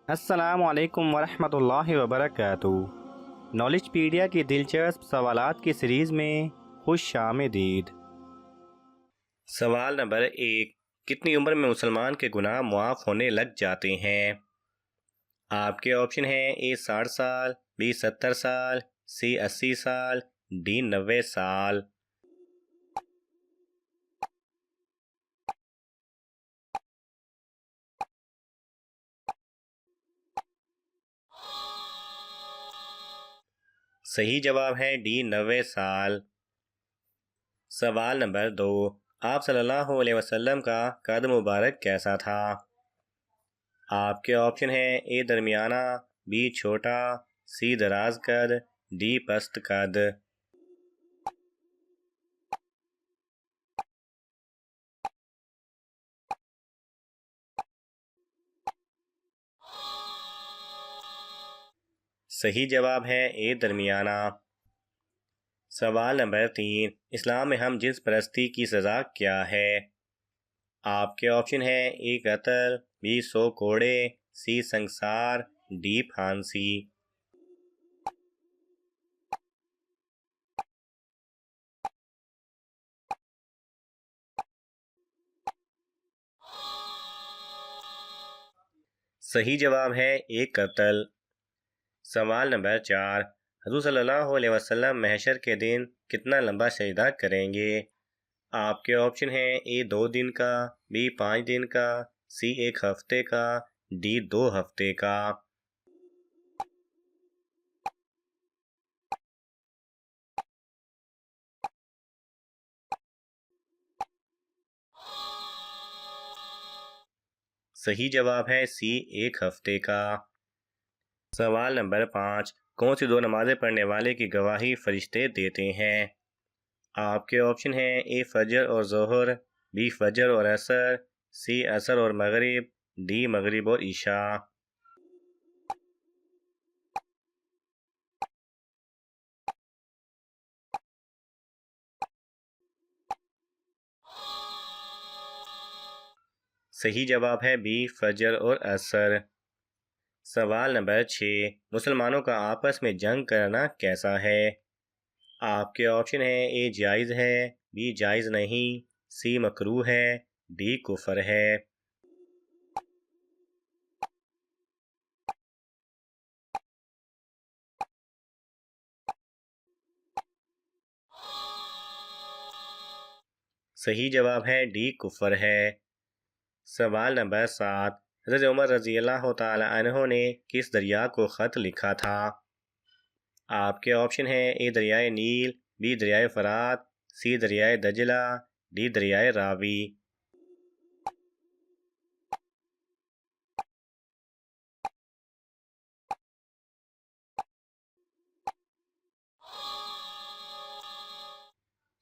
अस्सलाम वालेकुम वरहमतुल्लाहि वबरकातुहू। नॉलेजपीडिया की दिलचस्प सवालात की सीरीज़ में खुश आमदीद। सवाल नंबर 1। कितनी उम्र में मुसलमान के गुनाह मुआफ़ होने लग जाते हैं? आपके ऑप्शन हैं: ए 60 साल, बी 70 साल, सी 80 साल, डी 90 साल। सही जवाब है डी 90 साल। सवाल नंबर 2। आप सल्लल्लाहु अलैहि वसल्लम का कद मुबारक कैसा था? आपके ऑप्शन हैं: ए दरमियाना, बी छोटा, सी दराज कद, डी पस्त कद। सही जवाब है ए दरमियाना। सवाल नंबर 3। इस्लाम में हम जिन्स परस्ती की सज़ा क्या है? आपके ऑप्शन हैं: ए कत्ल, बी 100 कोड़े, सी संसार, डी फांसी। सही जवाब है ए कत्ल। सवाल नंबर 4। हुज़ूर सल्लल्लाहु अलैहि वसल्लम महशर के दिन कितना लंबा सजदा करेंगे? आपके ऑप्शन हैं: ए 2 दिन का, बी 5 दिन का, सी 1 हफ्ते का, डी 2 हफ्ते का। सही जवाब है सी 1 हफ्ते का। सवाल नंबर 5। कौन सी 2 नमाजें पढ़ने वाले की गवाही फरिश्ते देते हैं? आपके ऑप्शन हैं: ए फजर और ज़ोहर, बी फजर और असर, सी असर और मगरिब, डी मगरिब और ईशा। सही जवाब है बी फजर और असर। सवाल नंबर 6। मुसलमानों का आपस में जंग करना कैसा है? आपके ऑप्शन हैं: ए जायज़ है, बी जायज़ नहीं, सी मकरूह है, डी कुफर है। सही जवाब है डी कुफर है। सवाल नंबर 7। हज़रत उमर रज़ी अल्लाह तआला अन्हो ने किस दरिया को ख़त लिखा था? आपके ऑप्शन हैं: ए दरियाए नील, बी दरियाए फरात, सी दरियाए दजला, डी दरियाए रावी।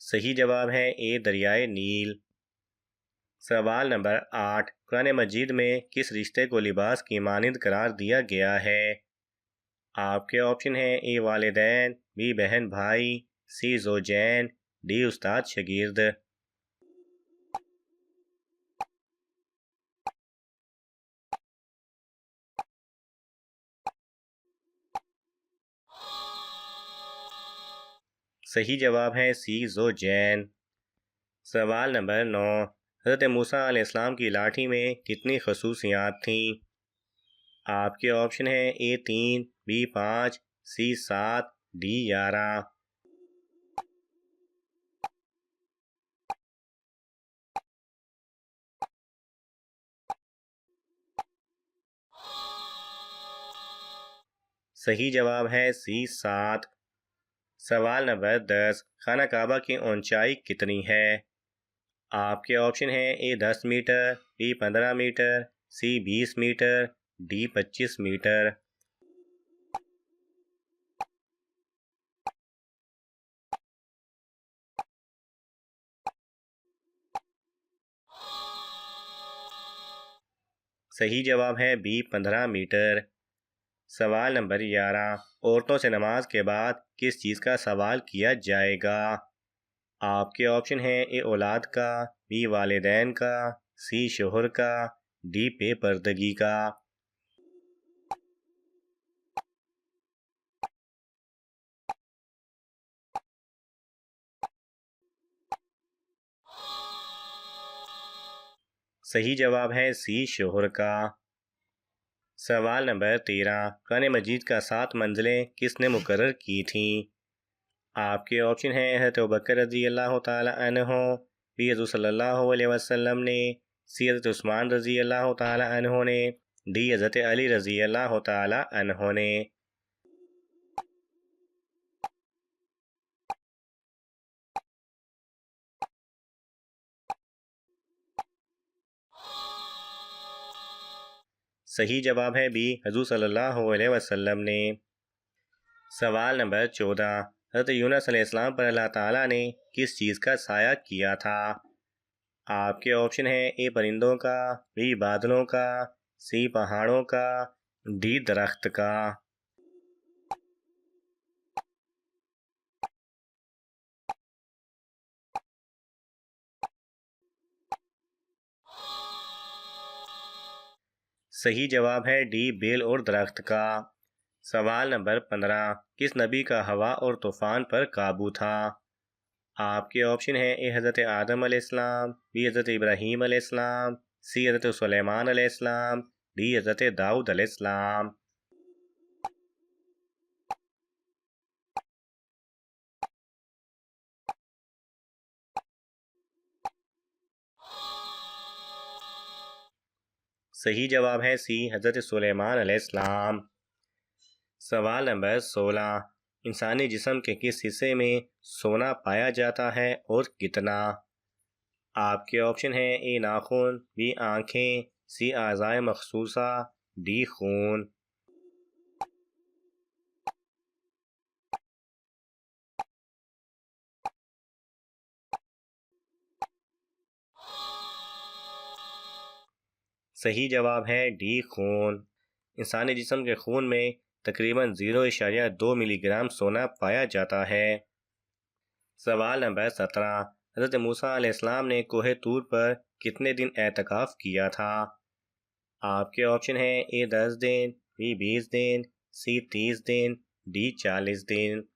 सही जवाब है ए दरियाए नील। सवाल नंबर 8। कुरान मजीद में किस रिश्ते को लिबास की मानिंद करार दिया गया है? आपके ऑप्शन हैं: ए वालिदैन, बी बहन भाई, सी जोजैन, डी उस्ताद शगिर्द। सही जवाब है सी जोजैन। सवाल नंबर 9। हज़रत मूसा अलैहिस्सलाम की लाठी में कितनी खसूसियात थीं? आपके ऑप्शन हैं: ए 3, बी 5, सी 7, डी 11। सही जवाब है सी 7। सवाल नंबर 10। खाना काबा की ऊंचाई कितनी है? आपके ऑप्शन हैं: ए 10 मीटर, बी 15 मीटर, सी 20 मीटर, डी 25 मीटर। सही जवाब है बी 15 मीटर। सवाल नंबर 11। औरतों से नमाज के बाद किस चीज़ का सवाल किया जाएगा? आपके ऑप्शन हैं: ए औलाद का, बी वालिदैन का, सी शोहर का, डी बेपर्दगी का। सही जवाब है सी शोहर का। सवाल नंबर 13, कुरान मजीद का 7 मंजिलें किसने मुकर्रर की थीं? आपके ऑप्शन हैं हज़रत अबू बकर रज़ी अल्लाह तआला अन्हो, बी हज़रत सल्लल्लाहु अलैहि वसल्लम ने, सी हज़रत उस्मान रज़ी अल्लाह तआला अन्हो ने, डी हज़रत अली रज़ी अल्लाह तआला अन्हो ने। सही जवाब है बी हज़ूर सल्लल्लाहु अलैहि वसल्लम ने। सवाल नंबर 14, हज़रत यूनुस अलैहिस्सलाम पर अल्लाह ताला ने किस चीज़ का साया किया था? आपके ऑप्शन हैं ए परिंदों का, बी बादलों का, सी पहाड़ों का, डी दरख्त का। सही जवाब है डी बेल और दरख्त का। सवाल नंबर 15, किस नबी का हवा और तूफान पर काबू था? आपके ऑप्शन हैं ए हज़रत आदम अलैहिस्सलाम, बी हज़रत इब्राहीम अलैहिस्सलाम, सी हज़रत सुलेमान अलैहिस्सलाम, डी हज़रत दाऊद अलैहिस्सलाम। सही जवाब है सी हज़रत सुलेमान अलैहिस्सलाम। सवाल नंबर 16, इंसानी जिस्म के किस हिस्से में सोना पाया जाता है और कितना? आपके ऑप्शन हैं ए नाखून, बी आँखें, सी आज़ाए मखसूसा, डी खून। सही जवाब है डी खून। इंसानी जिस्म के खून में तकरीबन 0.2 मिलीग्राम सोना पाया जाता है। सवाल नंबर 17, हज़रत मूसा अलैहिस्सलाम ने कोहे तूर पर कितने दिन एतकाफ़ किया था? आपके ऑप्शन हैं ए 10 दिन, बी 20 दिन, सी 30 दिन, डी 40 दिन।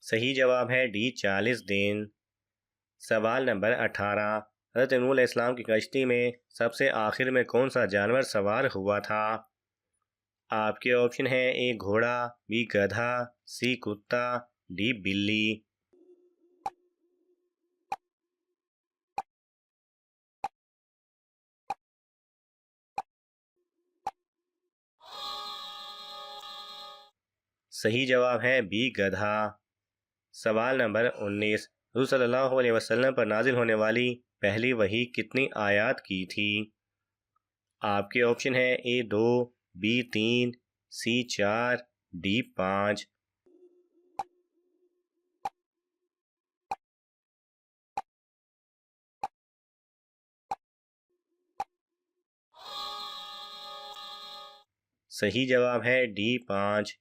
सही जवाब है डी 40 दिन। सवाल नंबर 18, हज़रत नूह अलैहिस्सलाम की कश्ती में सबसे आखिर में कौन सा जानवर सवार हुआ था? आपके ऑप्शन हैं ए घोड़ा, बी गधा, सी कुत्ता, डी बिल्ली। सही जवाब है बी गधा। सवाल नंबर 19, हुज़ूर सल्लल्लाहु अलैहि वसल्लम पर नाजिल होने वाली पहली वही कितनी आयात की थी? आपके ऑप्शन हैं ए 2, बी 3, सी 4, डी 5। सही जवाब है डी 5।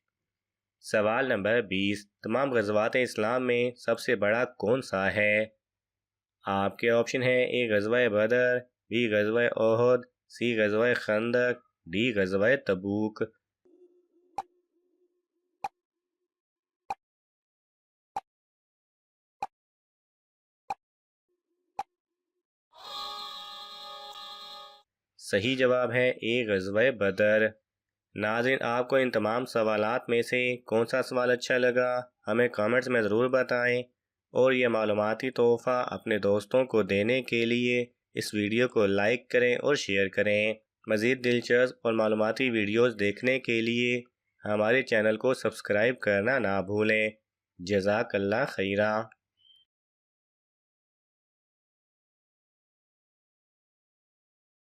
सवाल नंबर 20, तमाम ग़ज़वात इस्लाम में सबसे बड़ा कौन सा है? आपके ऑप्शन हैं ए ग़ज़वा बदर, बी ग़ज़वा ओहद, सी ग़ज़वा खंदक, डी ग़ज़वा तबूक। सही जवाब है ए ग़ज़वा बदर। नाज़रीन, आपको इन तमाम सवालात में से कौन सा सवाल अच्छा लगा हमें कमेंट्स में ज़रूर बताएं, और ये मालूमाती तोहफ़ा अपने दोस्तों को देने के लिए इस वीडियो को लाइक करें और शेयर करें। मज़ीद दिलचस्प और मालूमाती वीडियोज़ देखने के लिए हमारे चैनल को सब्सक्राइब करना ना भूलें। जज़ाकल्लाह खैरा।